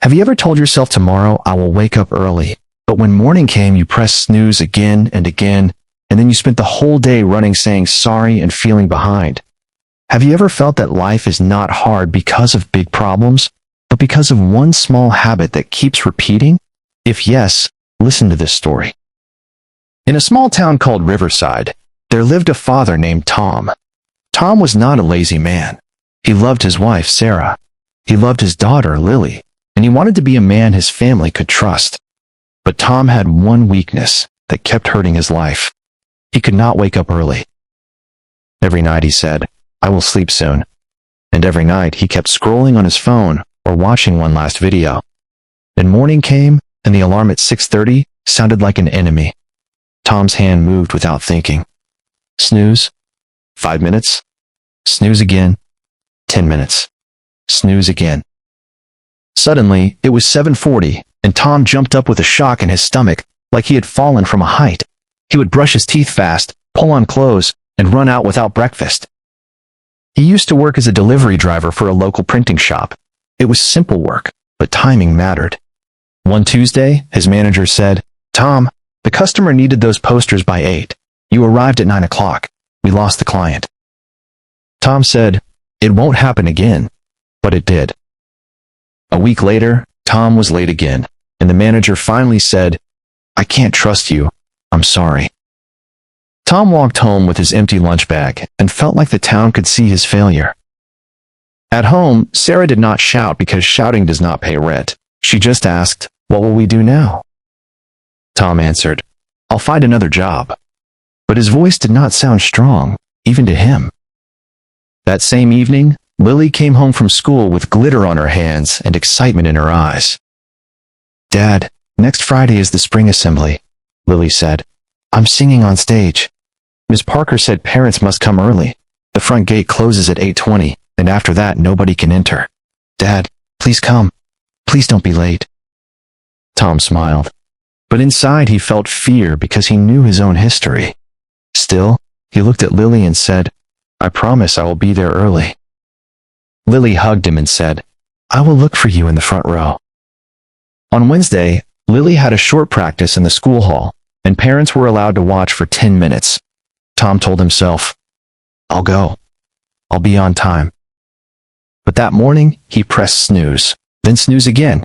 Have you ever told yourself tomorrow I will wake up early, but when morning came you pressed snooze again and again, and then you spent the whole day running saying sorry and feeling behind? Have you ever felt that life is not hard because of big problems, but because of one small habit that keeps repeating? If yes, listen to this story. In a small town called Riverside, there lived a father named Tom. Tom was not a lazy man. He loved his wife, Sarah. He loved his daughter, Lily, and he wanted to be a man his family could trust. But Tom had one weakness that kept hurting his life. He could not wake up early. Every night he said, "I will sleep soon." And every night he kept scrolling on his phone or watching one last video. Then morning came, and the alarm at 6:30 sounded like an enemy. Tom's hand moved without thinking. Snooze. 5 minutes. Snooze again. 10 minutes. Snooze again. Suddenly, it was 7:40, and Tom jumped up with a shock in his stomach, like he had fallen from a height. He would brush his teeth fast, pull on clothes, and run out without breakfast. He used to work as a delivery driver for a local printing shop. It was simple work, but timing mattered. One Tuesday, his manager said, "Tom, the customer needed those posters by 8. You arrived at 9 o'clock. We lost the client." Tom said, "It won't happen again," but it did. A week later, Tom was late again, and the manager finally said, "I can't trust you. I'm sorry." Tom walked home with his empty lunch bag and felt like the town could see his failure. At home, Sarah did not shout because shouting does not pay rent. She just asked, "What will we do now?" Tom answered, "I'll find another job." But his voice did not sound strong, even to him. That same evening, Lily came home from school with glitter on her hands and excitement in her eyes. "Dad, next Friday is the spring assembly," Lily said. "I'm singing on stage. Miss Parker said parents must come early. The front gate closes at 8:20, and after that nobody can enter. Dad, please come. Please don't be late." Tom smiled, but inside he felt fear because he knew his own history. Still, he looked at Lily and said, "I promise I will be there early." Lily hugged him and said, "I will look for you in the front row." On Wednesday, Lily had a short practice in the school hall, and parents were allowed to watch for 10 minutes. Tom told himself, "I'll go. I'll be on time." But that morning, he pressed snooze, then snooze again,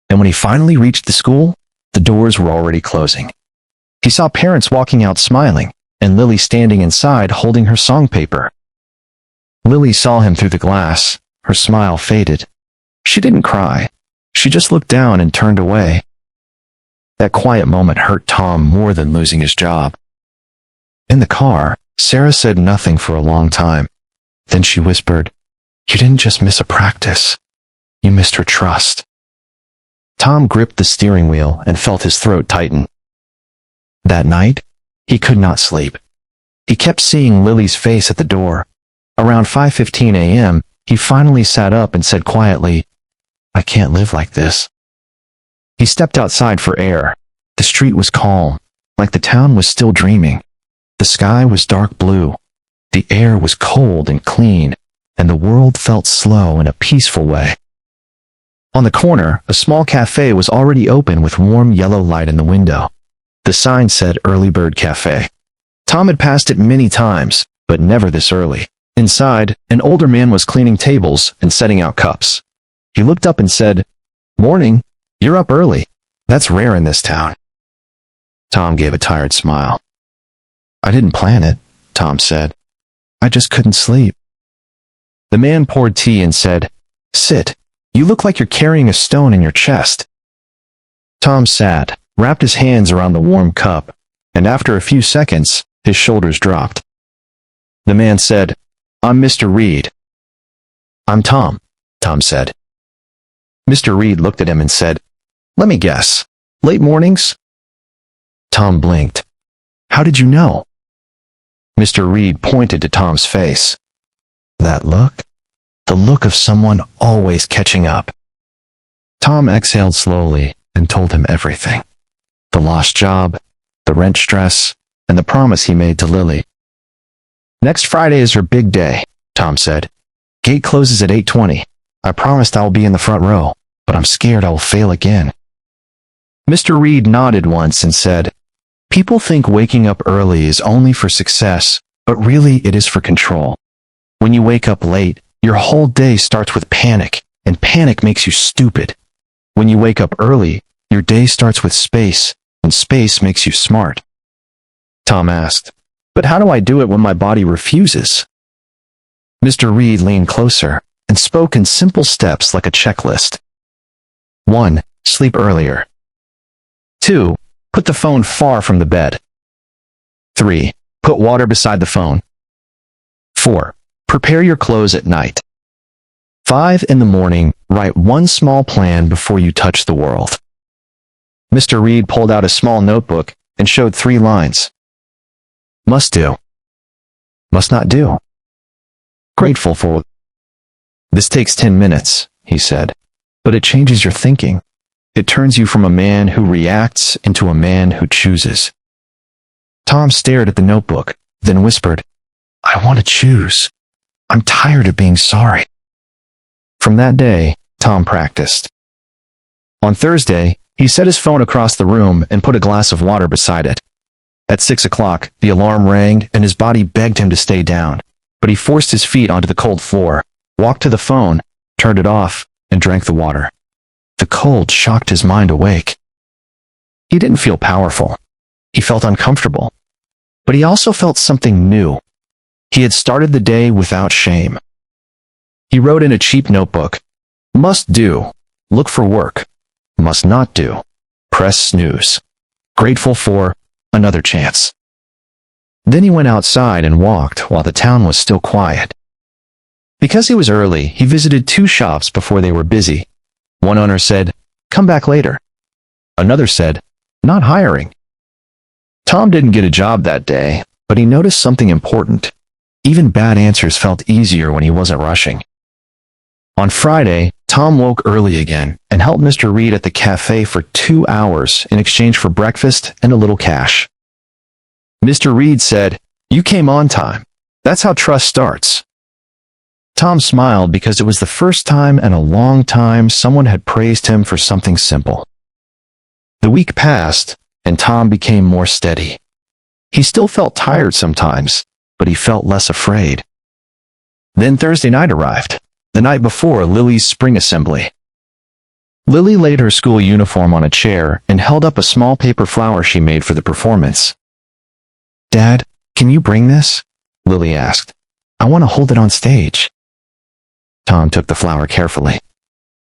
and when he finally reached the school, the doors were already closing. He saw parents walking out smiling, and Lily standing inside holding her song paper. Lily saw him through the glass. Her smile faded. She didn't cry. She just looked down and turned away. That quiet moment hurt Tom more than losing his job. In the car, Sarah said nothing for a long time. Then she whispered, "You didn't just miss a practice. You missed her trust." Tom gripped the steering wheel and felt his throat tighten. That night, he could not sleep. He kept seeing Lily's face at the door. Around 5:15 a.m., he finally sat up and said quietly, "I can't live like this." He stepped outside for air. The street was calm, like the town was still dreaming. The sky was dark blue. The air was cold and clean, and the world felt slow in a peaceful way. On the corner, a small cafe was already open with warm yellow light in the window. The sign said Early Bird Cafe. Tom had passed it many times, but never this early. Inside, an older man was cleaning tables and setting out cups. He looked up and said, "Morning, you're up early. That's rare in this town." Tom gave a tired smile. "I didn't plan it," Tom said. "I just couldn't sleep." The man poured tea and said, "Sit. You look like you're carrying a stone in your chest." Tom sat, wrapped his hands around the warm cup, and after a few seconds, his shoulders dropped. The man said, "I'm Mr. Reed." "I'm Tom," Tom said. Mr. Reed looked at him and said, "Let me guess. Late mornings?" Tom blinked. "How did you know?" Mr. Reed pointed to Tom's face. That look? The look of someone always catching up. Tom exhaled slowly and told him everything. The lost job, the rent stress, and the promise he made to Lily. "Next Friday is her big day," Tom said. "Gate closes at 8:20. I promised I will be in the front row. but I'm scared I will fail again. Mr. Reed nodded once and said, "People think waking up early is only for success, but really it is for control. When you wake up late, your whole day starts with panic, and panic makes you stupid. When you wake up early, your day starts with space, and space makes you smart." Tom asked, "But how do I do it when my body refuses?" Mr. Reed leaned closer and spoke in simple steps like a checklist. 1. Sleep earlier. 2. Put the phone far from the bed. 3. Put water beside the phone. 4. Prepare your clothes at night. 5. In the morning, write one small plan before you touch the world. Mr. Reed pulled out a small notebook and showed 3 lines. Must do. Must not do. Grateful for. This takes 10 minutes, he said, but it changes your thinking. It turns you from a man who reacts into a man who chooses. Tom stared at the notebook, then whispered, "I want to choose. I'm tired of being sorry." From that day, Tom practiced. On Thursday, he set his phone across the room and put a glass of water beside it. At 6 o'clock, the alarm rang and his body begged him to stay down, but he forced his feet onto the cold floor, walked to the phone, turned it off, and drank the water. The cold shocked his mind awake. He didn't feel powerful. He felt uncomfortable. But he also felt something new. He had started the day without shame. He wrote in a cheap notebook, "Must do. Look for work. Must not do. Press snooze. Grateful for another chance." Then he went outside and walked while the town was still quiet. Because it was early, he visited 2 shops before they were busy. One owner said, "Come back later." Another said, "Not hiring." Tom didn't get a job that day, but he noticed something important. Even bad answers felt easier when he wasn't rushing. On Friday, Tom woke early again and helped Mr. Reed at the cafe for 2 hours in exchange for breakfast and a little cash. Mr. Reed said, "You came on time. That's how trust starts." Tom smiled because it was the first time in a long time someone had praised him for something simple. The week passed, and Tom became more steady. He still felt tired sometimes, but he felt less afraid. Then Thursday night arrived, the night before Lily's spring assembly. Lily laid her school uniform on a chair and held up a small paper flower she made for the performance. "Dad, can you bring this?" Lily asked. "I want to hold it on stage." Tom took the flower carefully.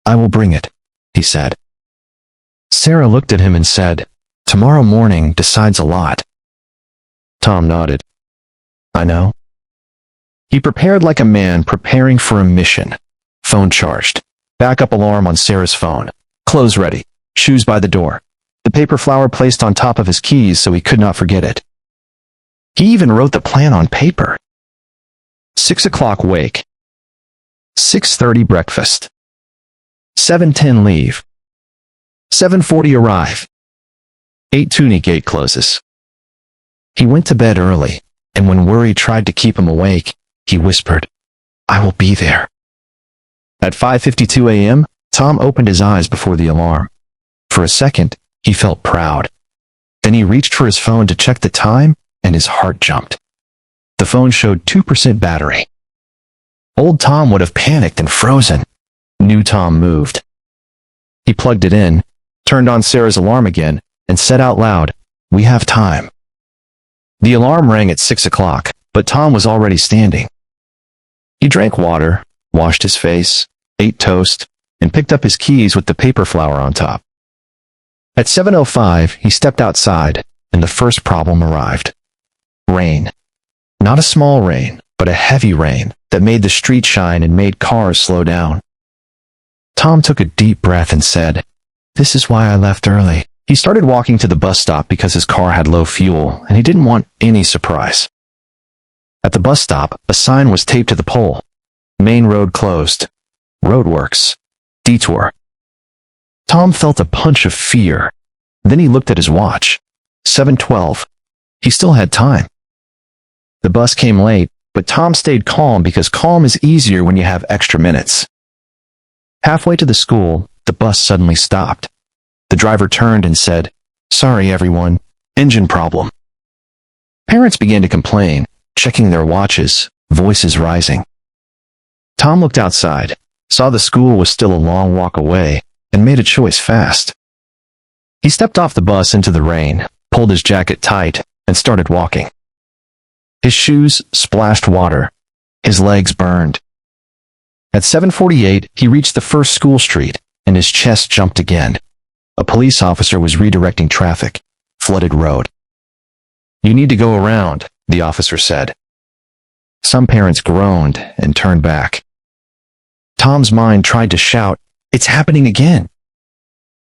"I will bring it," he said. Sarah looked at him and said, "Tomorrow morning decides a lot." Tom nodded. "I know." He prepared like a man preparing for a mission. Phone charged. Backup alarm on Sarah's phone. Clothes ready. Shoes by the door. The paper flower placed on top of his keys so he could not forget it. He even wrote the plan on paper. 6 o'clock wake. 6:30 breakfast. 7:10 leave. 7:40 arrive. 8:20 gate closes. He went to bed early, and when worry tried to keep him awake, he whispered, "I will be there." At 5:52 a.m., Tom opened his eyes before the alarm. For a second, he felt proud. Then he reached for his phone to check the time, and his heart jumped. The phone showed 2% battery. Old Tom would have panicked and frozen. New Tom moved. He plugged it in, turned on Sarah's alarm again, and said out loud, "We have time." The alarm rang at 6 o'clock, but Tom was already standing. He drank water, washed his face, ate toast, and picked up his keys with the paper flower on top. At 7:05, he stepped outside, and the first problem arrived. Rain. Not a small rain, but a heavy rain that made the street shine and made cars slow down. Tom took a deep breath and said, "This is why I left early." He started walking to the bus stop because his car had low fuel, and he didn't want any surprise. At the bus stop, a sign was taped to the pole. Main road closed. Roadworks. Detour. Tom felt a punch of fear. Then he looked at his watch. 7:12. He still had time. The bus came late, but Tom stayed calm because calm is easier when you have extra minutes. Halfway to the school, the bus suddenly stopped. The driver turned and said, "Sorry, everyone. Engine problem." Parents began to complain, checking their watches, voices rising. Tom looked outside, saw the school was still a long walk away, and made a choice fast. He stepped off the bus into the rain, pulled his jacket tight, and started walking. His shoes splashed water. His legs burned. At 7:48, he reached the first school street, and his chest jumped again. A police officer was redirecting traffic. Flooded road. "You need to go around," the officer said. Some parents groaned and turned back. Tom's mind tried to shout, "It's happening again."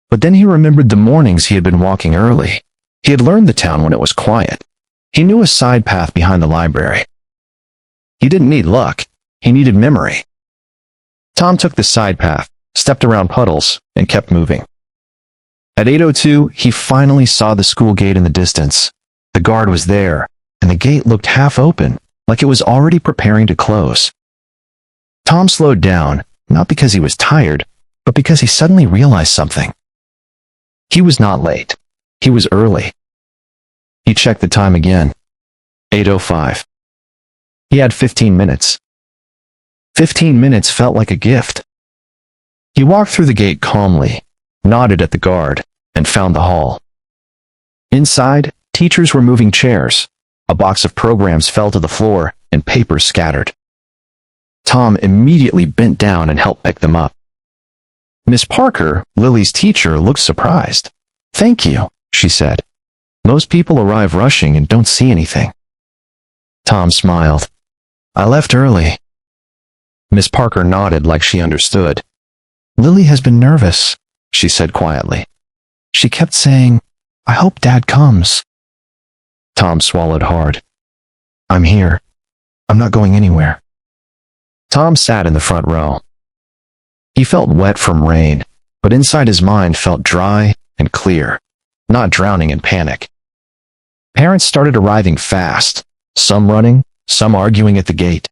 But then he remembered the mornings he had been walking early. He had learned the town when it was quiet. He knew a side path behind the library. He didn't need luck. He needed memory. Tom took the side path, stepped around puddles, and kept moving. At 8:02, he finally saw the school gate in the distance. The guard was there, and the gate looked half open, like it was already preparing to close. Tom slowed down, not because he was tired, but because he suddenly realized something. He was not late. He was early. He checked the time again. 8:05. He had 15 minutes. 15 minutes felt like a gift. He walked through the gate calmly, nodded at the guard, and found the hall. Inside, teachers were moving chairs. A box of programs fell to the floor, and papers scattered. Tom immediately bent down and helped pick them up. Miss Parker, Lily's teacher, looked surprised. "Thank you," she said. "Most people arrive rushing and don't see anything." Tom smiled. "I left early." Miss Parker nodded like she understood. "Lily has been nervous," she said quietly. "She kept saying, 'I hope Dad comes.'" Tom swallowed hard. "I'm here. I'm not going anywhere." Tom sat in the front row. He felt wet from rain, but inside his mind felt dry and clear, not drowning in panic. Parents started arriving fast, some running, some arguing at the gate.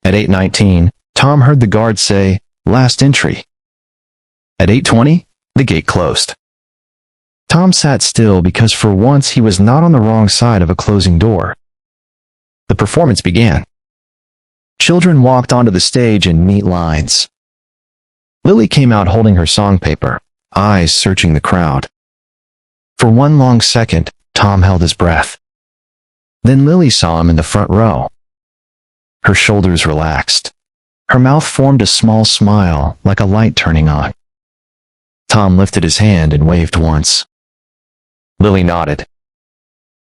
At 8:19, Tom heard the guard say, "Last entry." At 8:20, the gate closed. Tom sat still because for once he was not on the wrong side of a closing door. The performance began. Children walked onto the stage in neat lines. Lily came out holding her song paper, eyes searching the crowd. For one long second, Tom held his breath. Then Lily saw him in the front row. Her shoulders relaxed. Her mouth formed a small smile, like a light turning on. Tom lifted his hand and waved once. Lily nodded.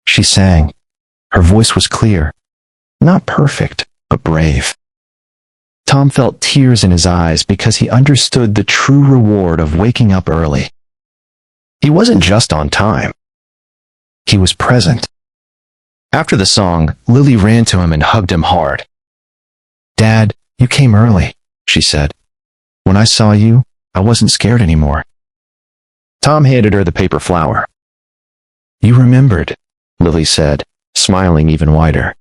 She sang. Her voice was clear. Not perfect, but brave. Tom felt tears in his eyes because he understood the true reward of waking up early. He wasn't just on time. He was present. After the song, Lily ran to him and hugged him hard. "Dad, you came early," she said. "When I saw you, I wasn't scared anymore." Tom handed her the paper flower. "You remembered," Lily said, smiling even wider.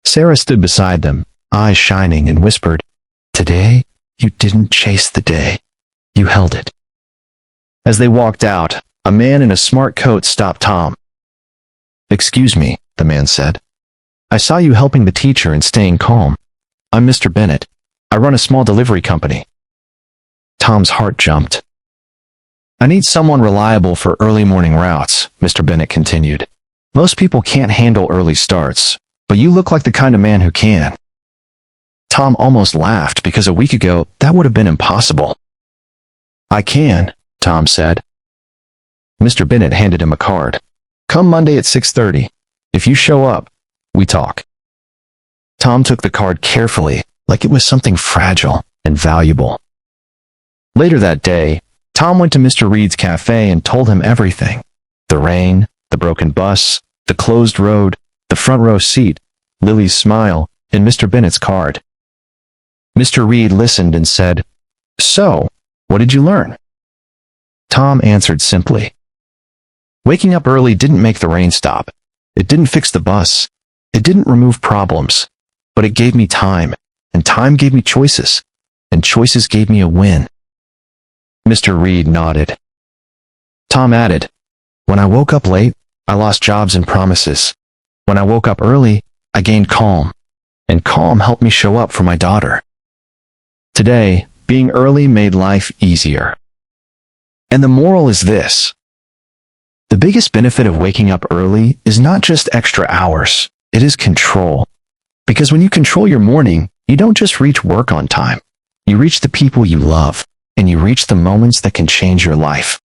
Sarah stood beside them, eyes shining, and whispered, "Today, you didn't chase the day. You held it." As they walked out, a man in a smart coat stopped Tom. "Excuse me," the man said. "I saw you helping the teacher and staying calm. I'm Mr. Bennett. I run a small delivery company." Tom's heart jumped. "I need someone reliable for early morning routes," Mr. Bennett continued. "Most people can't handle early starts, but you look like the kind of man who can." Tom almost laughed because a week ago, that would have been impossible. "I can," Tom said. Mr. Bennett handed him a card. "Come Monday at 6:30. If you show up, we talk." Tom took the card carefully, like it was something fragile and valuable. Later that day, Tom went to Mr. Reed's cafe and told him everything. The rain, the broken bus, the closed road, the front row seat, Lily's smile, and Mr. Bennett's card. Mr. Reed listened and said, "So, what did you learn?" Tom answered simply. Waking up early didn't make the rain stop. It didn't fix the bus. It didn't remove problems. But it gave me time, and time gave me choices, and choices gave me a win. Mr. Reed nodded. Tom added, when I woke up late, I lost jobs and promises. When I woke up early, I gained calm. And calm helped me show up for my daughter. Today, being early made life easier. And the moral is this. The biggest benefit of waking up early is not just extra hours, it is control. Because when you control your morning, you don't just reach work on time. You reach the people you love, and you reach the moments that can change your life.